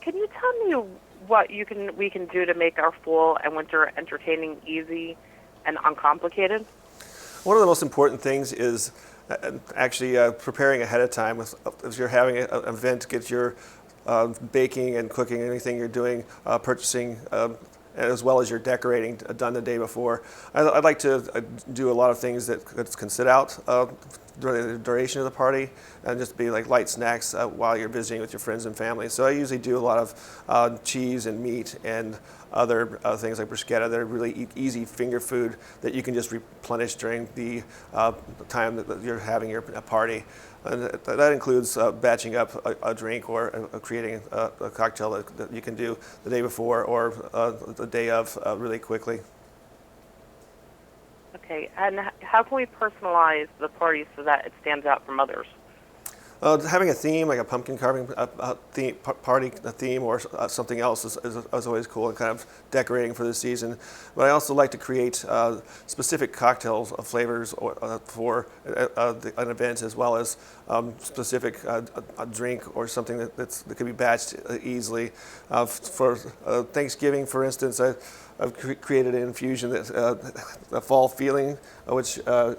Can you tell me what we can do to make our fall and winter entertaining easy and uncomplicated? One of the most important things is actually preparing ahead of time. If you're having an event, get your baking and cooking, anything you're doing, purchasing, as well as your decorating done the day before. I'd like to do a lot of things that can sit out during the duration of the party and just be like light snacks while you're visiting with your friends and family. So I usually do a lot of cheese and meat and other things like bruschetta that are really easy finger food that you can just replenish during the time that you're having your party. And that includes batching up a drink or creating a cocktail that you can do the day before or the day of really quickly. Okay, and how can we personalize the party so that it stands out from others? Having a theme, like a pumpkin carving party theme or something else is always cool, and kind of decorating for the season. But I also like to create specific cocktails flavors for an event, as well as specific a drink or something that can be batched easily. For Thanksgiving, for instance, I've created an infusion that's a fall feeling, which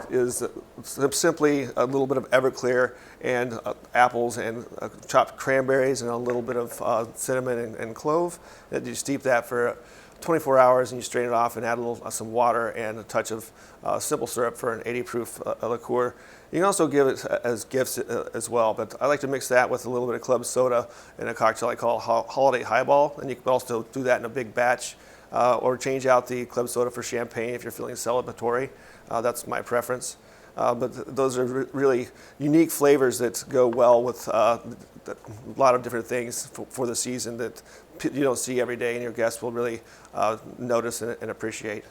is simply a little bit of Everclear and apples and chopped cranberries and a little bit of cinnamon and clove. And you steep that for 24 hours and you strain it off and add some water and a touch of simple syrup for an 80 proof liqueur. You can also give it as gifts as well, but I like to mix that with a little bit of club soda in a cocktail I call Holiday Highball, and you can also do that in a big batch. Or change out the club soda for champagne if you're feeling celebratory. That's my preference. But those are really unique flavors that go well with a lot of different things for the season that you don't see every day, and your guests will really notice and appreciate.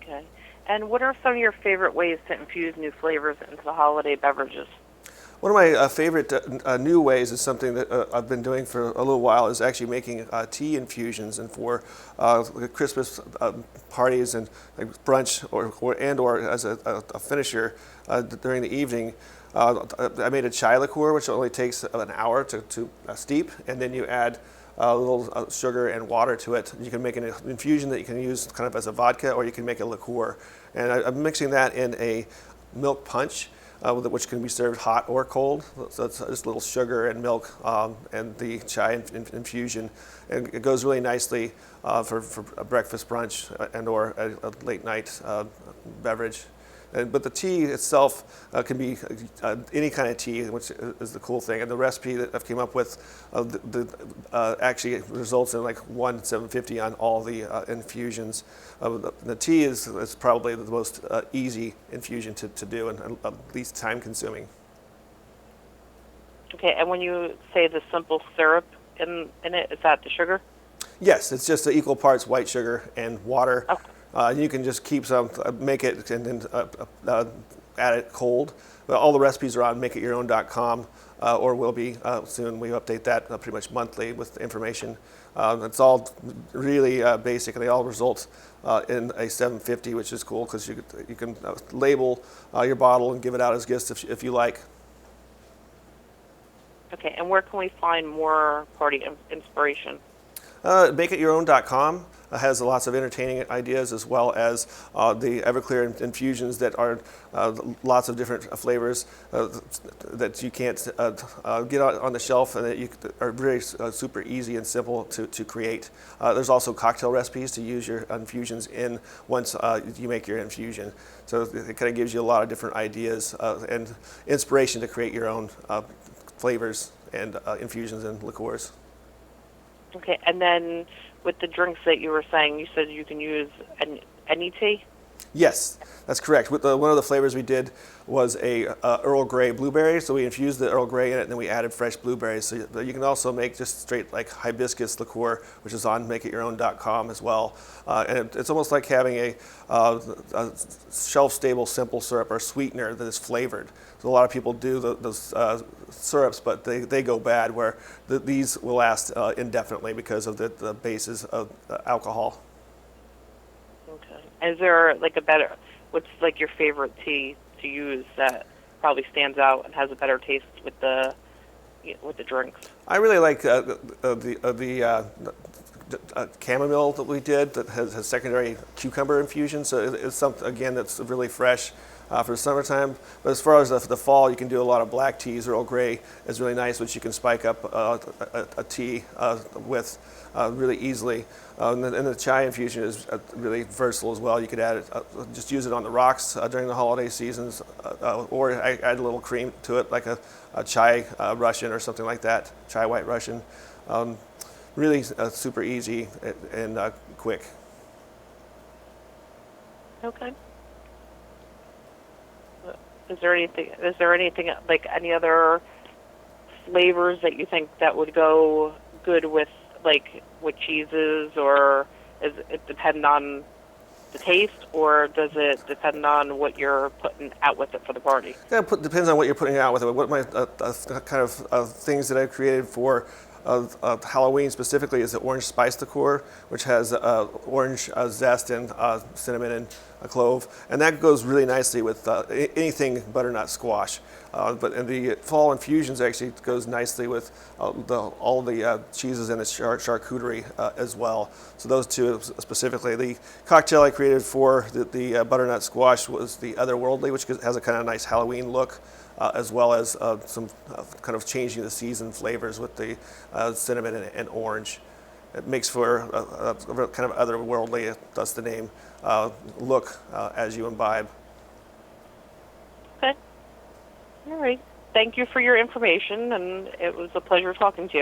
Okay. And what are some of your favorite ways to infuse new flavors into the holiday beverages? One of my favorite new ways is something that I've been doing for a little while is actually making tea infusions, and for Christmas parties and like brunch or as a finisher during the evening. I made a chai liqueur, which only takes an hour to steep, and then you add a little sugar and water to it. You can make an infusion that you can use kind of as a vodka, or you can make a liqueur. And I'm mixing that in a milk punch, which can be served hot or cold. So it's just a little sugar and milk and the chai infusion. And it goes really nicely for a breakfast, brunch, and or a late night beverage. But the tea itself can be any kind of tea, which is the cool thing. And the recipe that I've came up with actually results in like 1/750 on all the infusions. The tea is probably the most easy infusion to do and least time consuming. Okay, and when you say the simple syrup in it, is that the sugar? Yes, it's just equal parts white sugar and water. Okay. You can just keep some, make it, and then add it cold. But all the recipes are on makeitYourOwn.com, or will be soon. We update that pretty much monthly with information. It's all really basic, and they all result in a 750, which is cool because you can label your bottle and give it out as gifts if you like. Okay, and where can we find more party inspiration? MakeItYourOwn.com has lots of entertaining ideas, as well as the Everclear infusions that are lots of different flavors that you can't get on the shelf, and that are very super easy and simple to create. There's also cocktail recipes to use your infusions in once you make your infusion. So it kind of gives you a lot of different ideas and inspiration to create your own flavors and infusions and liqueurs. Okay, and then with the drinks that you were saying, you said you can use any tea? Yes, that's correct. One of the flavors we did was a Earl Grey blueberry, so we infused the Earl Grey in it, and then we added fresh blueberries. So you can also make just straight like hibiscus liqueur, which is on makeitYourOwn.com as well. And it's almost like having a shelf-stable simple syrup or sweetener that is flavored. So a lot of people do those syrups, but they go bad, where these will last indefinitely because of the bases of alcohol. Okay. Is there like what's like your favorite tea to use that probably stands out and has a better taste with the with the drinks. I really like the chamomile that we did that has secondary cucumber infusion. So it's something again that's really fresh for the summertime. But as far as the fall, you can do a lot of black teas. Earl Grey is really nice, which you can spike up a tea with really easily. And the chai infusion is really versatile as well. You could add it, just use it on the rocks during the holiday seasons, or I add a little cream to it, like a chai Russian or something like that, chai white Russian. Really super easy and quick. Okay. Is there anything? Is there anything like any other flavors that you think that would go good with cheeses, or is it depend on the taste, or does it depend on what you're putting out with it for the party? Yeah, depends on what you're putting out with it. What my kind of things that I've created for Halloween specifically is the orange spice liqueur, which has orange zest and cinnamon and a clove, and that goes really nicely with anything butternut squash. But in the fall infusions actually goes nicely with all the cheeses and the charcuterie as well. So those two specifically. The cocktail I created for the butternut squash was the Otherworldly, which has a kind of nice Halloween look. As well as some kind of changing the season flavors with the cinnamon and orange. It makes for a kind of otherworldly, thus the name, look as you imbibe. Okay. All right. Thank you for your information, and it was a pleasure talking to you.